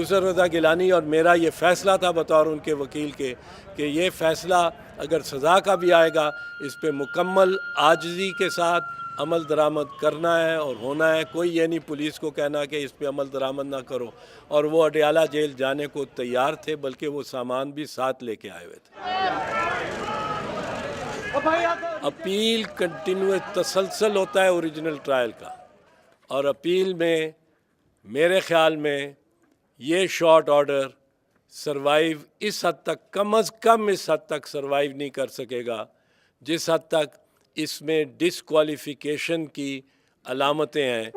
Producer Raza Gilani اور میرا یہ فیصلہ تھا بطور ان کے وکیل کے کہ یہ فیصلہ اگر سزا کا بھی آئے گا اس پہ مکمل عاجزی کے ساتھ عمل درآمد کرنا ہے اور ہونا ہے. کوئی یہ نہیں پولیس کو کہنا کہ اس پہ عمل درآمد نہ کرو. اور وہ اڈیالہ جیل جانے کو تیار تھے، بلکہ وہ سامان بھی ساتھ لے کے آئے ہوئے تھے. اپیل کنٹینیو تسلسل ہوتا ہے اوریجنل ٹرائل کا، اور اپیل میں میرے خیال میں یہ شارٹ آرڈر سروائیو اس حد تک، کم از کم اس حد تک سروائیو نہیں کر سکے گا جس حد تک اس میں ڈسکوالیفیکیشن کی علامتیں ہیں.